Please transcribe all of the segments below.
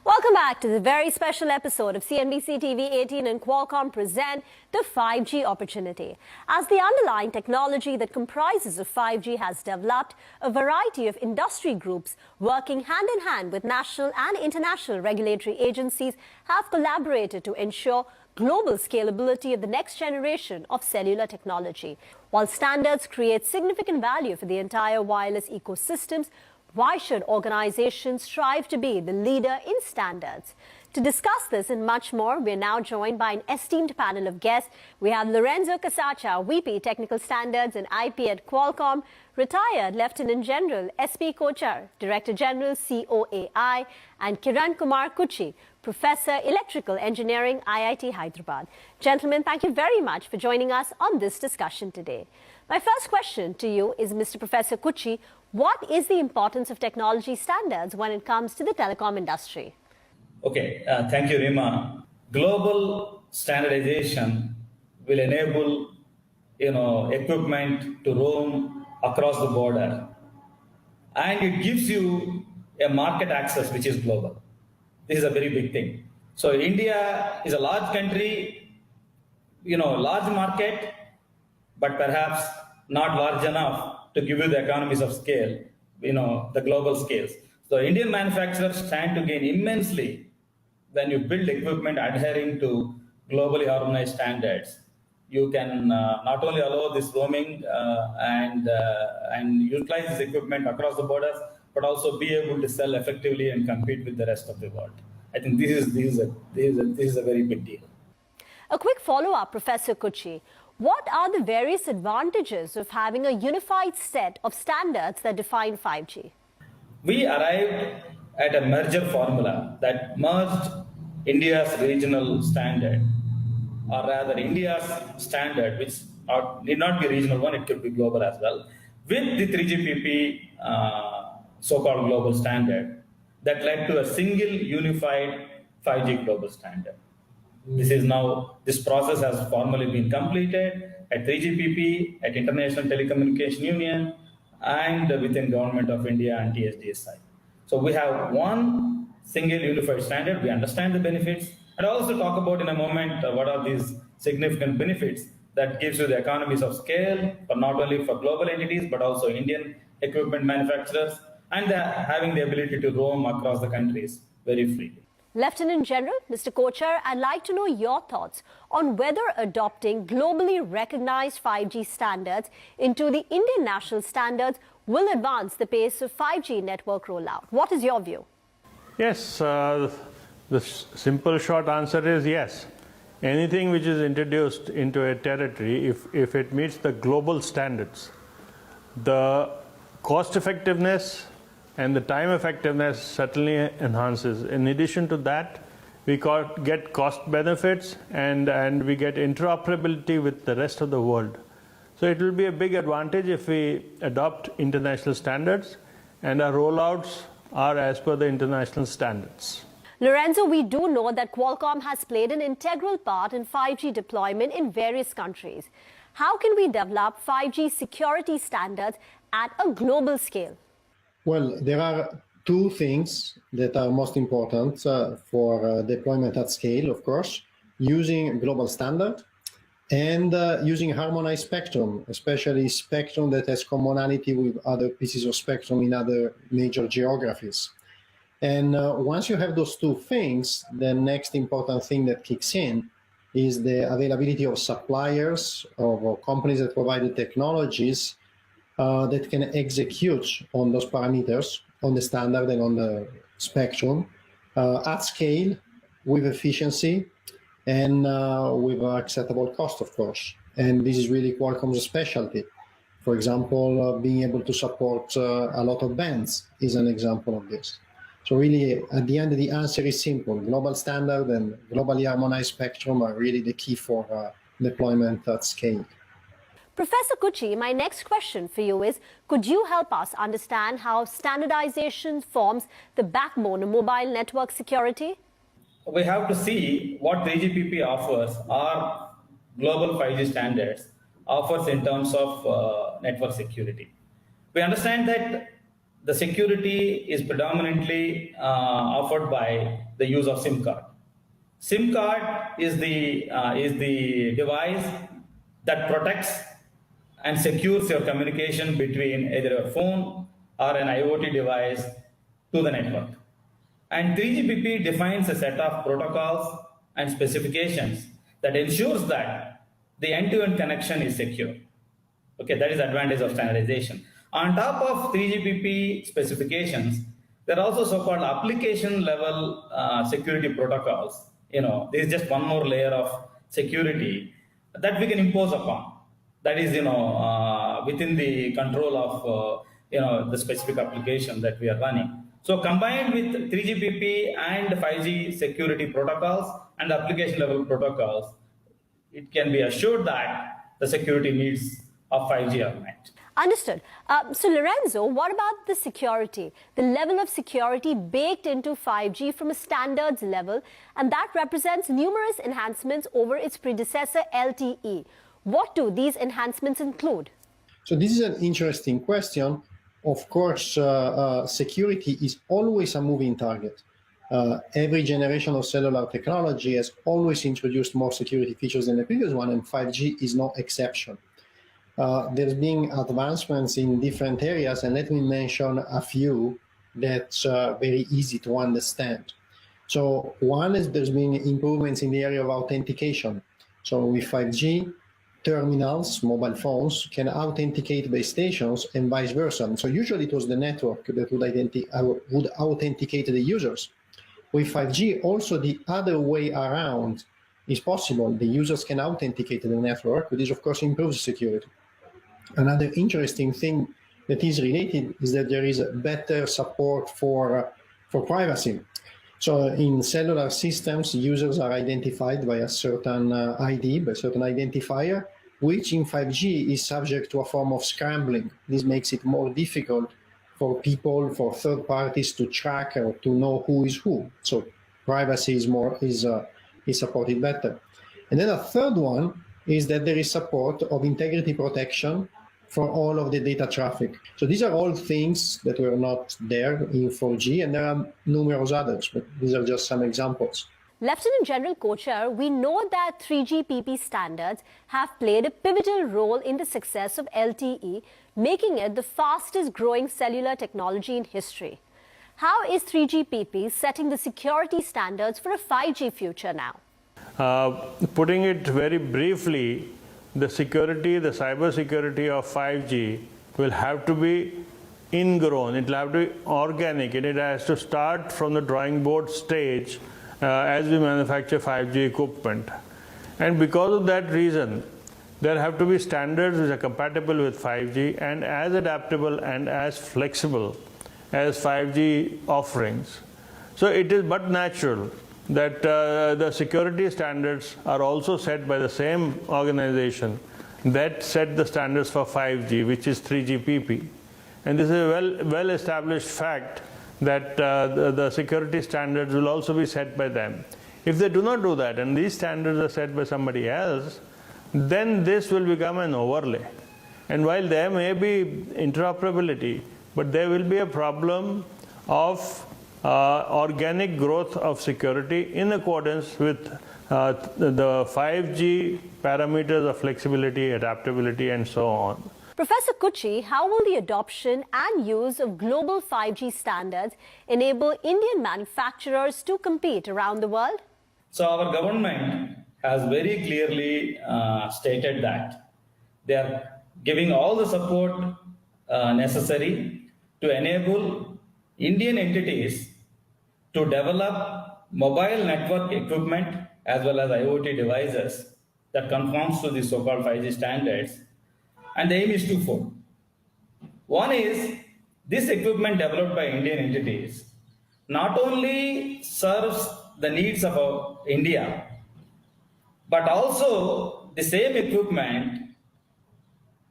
Welcome back to the very special episode of CNBC-TV18 and Qualcomm present the 5G opportunity. As the underlying technology that comprises of 5G has developed, a variety of industry groups working hand in hand with national and international regulatory agencies have collaborated to ensure global scalability of the next generation of cellular technology. While standards create significant value for the entire wireless ecosystems, why should organizations strive to be the leader in standards? To discuss this and much more, we're now joined by an esteemed panel of guests. We have Lorenzo Casaccia, VP Technical Standards and IP at Qualcomm, retired Lieutenant General S.P. Kochar, Director General COAI, and Kiran Kumar Kuchi, Professor Electrical Engineering, IIT Hyderabad. Gentlemen, thank you very much for joining us on this discussion today. My first question to you is, Mr. Professor Kuchi, what is the importance of technology standards when it comes to the telecom industry? Okay, thank you, Rima. Global standardization will enable, equipment to roam across the border, and it gives you a market access which is global. This is a very big thing. So India is a large country, large market, but perhaps not large enough to give you the economies of scale, the global scales. So Indian manufacturers stand to gain immensely when you build equipment adhering to globally harmonized standards. You can not only allow this roaming and utilize this equipment across the borders, but also be able to sell effectively and compete with the rest of the world. I think this is a very big deal. A quick follow-up, Professor Kuchi. What are the various advantages of having a unified set of standards that define 5G? We arrived at a merger formula that merged India's regional standard, or rather India's standard, which need not be a regional one, it could be global as well, with the 3GPP so-called global standard that led to a single unified 5G global standard. This process has formally been completed at 3GPP, at International Telecommunication Union, and within Government of India and TSDSI. So we have one single unified standard. We understand the benefits, and I'll also talk about in a moment what are these significant benefits that gives you the economies of scale, but not only for global entities, but also Indian equipment manufacturers, and having the ability to roam across the countries very freely. Lieutenant General, Mr. Kochar, I'd like to know your thoughts on whether adopting globally recognized 5G standards into the Indian national standards will advance the pace of 5G network rollout. What is your view? Yes, the simple short answer is yes. Anything which is introduced into a territory, if it meets the global standards, the cost effectiveness and the time effectiveness certainly enhances. In addition to that, we get cost benefits and we get interoperability with the rest of the world. So it will be a big advantage if we adopt international standards and our rollouts are as per the international standards. Lorenzo, we do know that Qualcomm has played an integral part in 5G deployment in various countries. How can we develop 5G security standards at a global scale? Well, there are two things that are most important for deployment at scale, of course, using global standard and using harmonized spectrum, especially spectrum that has commonality with other pieces of spectrum in other major geographies. And once you have those two things, the next important thing that kicks in is the availability of suppliers or companies that provide the technologies that can execute on those parameters, on the standard and on the spectrum, at scale, with efficiency, and with acceptable cost, of course. And this is really Qualcomm's specialty. For example, being able to support a lot of bands is an example of this. So really, at the end, the answer is simple. Global standard and globally harmonized spectrum are really the key for deployment at scale. Professor Kuchi, my next question for you is, could you help us understand how standardization forms the backbone of mobile network security? We have to see what 3GPP offers, or global 5G standards offers in terms of network security. We understand that the security is predominantly offered by the use of SIM card. SIM card is the device that protects and secures your communication between either a phone or an IoT device to the network. And 3GPP defines a set of protocols and specifications that ensures that the end-to-end connection is secure. Okay, that is the advantage of standardization. On top of 3GPP specifications, there are also so-called application level security protocols. There is just one more layer of security that we can impose upon. That is, within the control of, the specific application that we are running. So combined with 3GPP and 5G security protocols and application level protocols, it can be assured that the security needs of 5G are met. Understood. So Lorenzo, what about the security? The level of security baked into 5G from a standards level, and that represents numerous enhancements over its predecessor LTE. What do these enhancements include? So this is an interesting question. Of course, security is always a moving target. Every generation of cellular technology has always introduced more security features than the previous one, and 5G is no exception. There's been advancements in different areas, and let me mention a few that's very easy to understand. So one is there's been improvements in the area of authentication. So with 5G, terminals, mobile phones, can authenticate base stations and vice versa. So usually it was the network that would authenticate the users. With 5G, also the other way around is possible. The users can authenticate the network, which of course improves security. Another interesting thing that is related is that there is better support for privacy. So in cellular systems, users are identified by a certain ID, by a certain identifier, which in 5G is subject to a form of scrambling. This makes it more difficult for people, for third parties to track or to know who is who. So privacy is supported better. And then a third one is that there is support of integrity protection for all of the data traffic. So these are all things that were not there in 4G, and there are numerous others, but these are just some examples. Lieutenant General Kochar, we know that 3GPP standards have played a pivotal role in the success of LTE, making it the fastest growing cellular technology in history. How is 3GPP setting the security standards for a 5G future now? Putting it very briefly, the cyber security of 5G will have to be ingrown. It will have to be organic, and it has to start from the drawing board stage as we manufacture 5G equipment. And because of that reason, there have to be standards which are compatible with 5G and as adaptable and as flexible as 5G offerings. So it is but natural that the security standards are also set by the same organization that set the standards for 5G, which is 3GPP. And this is a well-established fact that the security standards will also be set by them. If they do not do that, and these standards are set by somebody else, then this will become an overlay. And while there may be interoperability, but there will be a problem of organic growth of security in accordance with the 5G parameters of flexibility, adaptability, and so on. Professor Kuchi, how will the adoption and use of global 5G standards enable Indian manufacturers to compete around the world? So our government has very clearly stated that they are giving all the support necessary to enable Indian entities to develop mobile network equipment as well as IoT devices that conforms to the so-called 5G standards. And the aim is twofold. One is this equipment developed by Indian entities not only serves the needs of India, but also the same equipment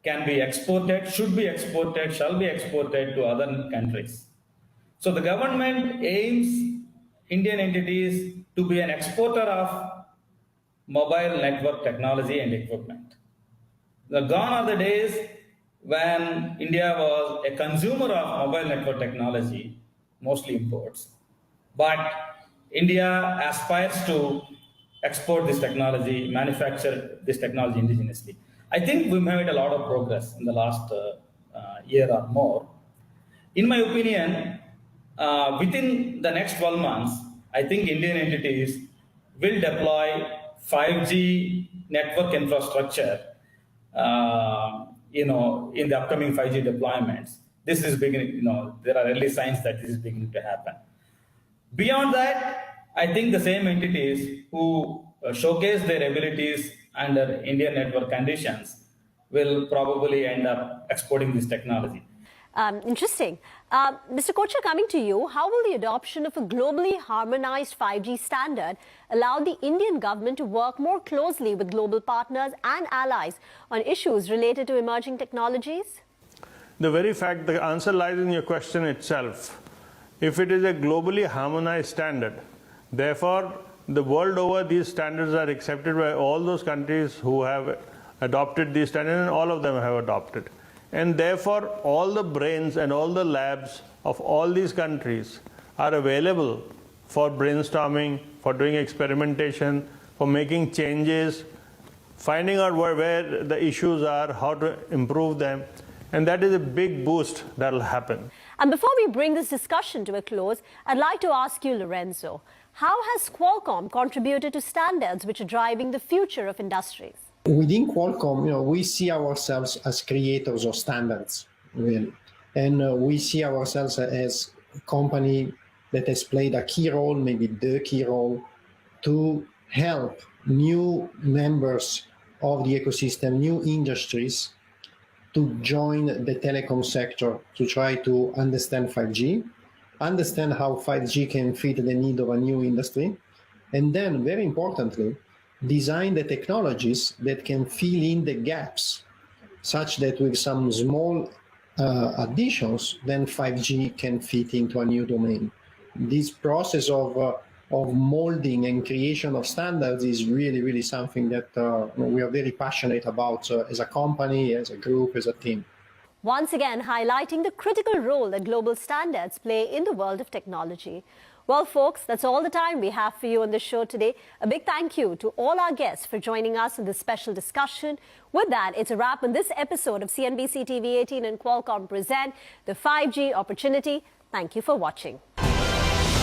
can be exported, should be exported, shall be exported to other countries. So the government aims Indian entities to be an exporter of mobile network technology and equipment. Gone are the days when India was a consumer of mobile network technology, mostly imports. But India aspires to export this technology, manufacture this technology indigenously. I think we made a lot of progress in the last year or more. In my opinion, within the next 12 months, I think Indian entities will deploy 5G network infrastructure, in the upcoming 5G deployments. This is beginning, there are early signs that this is beginning to happen. Beyond that, I think the same entities who showcase their abilities under Indian network conditions will probably end up exporting this technology. Interesting. Mr. Kochhar, coming to you, how will the adoption of a globally harmonized 5G standard allow the Indian government to work more closely with global partners and allies on issues related to emerging technologies? The very fact, the answer lies in your question itself. If it is a globally harmonized standard, therefore, the world over, these standards are accepted by all those countries who have adopted these standards, and all of them have adopted. And therefore, all the brains and all the labs of all these countries are available for brainstorming, for doing experimentation, for making changes, finding out where the issues are, how to improve them. And that is a big boost that will happen. And before we bring this discussion to a close, I'd like to ask you, Lorenzo, how has Qualcomm contributed to standards which are driving the future of industries? Within Qualcomm, we see ourselves as creators of standards, really. And we see ourselves as a company that has played a key role, maybe the key role, to help new members of the ecosystem, new industries, to join the telecom sector to try to understand 5G, understand how 5G can fit the need of a new industry, and then, very importantly, design the technologies that can fill in the gaps, such that with some small additions, then 5G can fit into a new domain. This process of molding and creation of standards is really, really something that we are very passionate about as a company, as a group, as a team. Once again, highlighting the critical role that global standards play in the world of technology. Well, folks, that's all the time we have for you on the show today. A big thank you to all our guests for joining us in this special discussion. With that, it's a wrap on this episode of CNBC TV18 and Qualcomm present the 5G opportunity. Thank you for watching.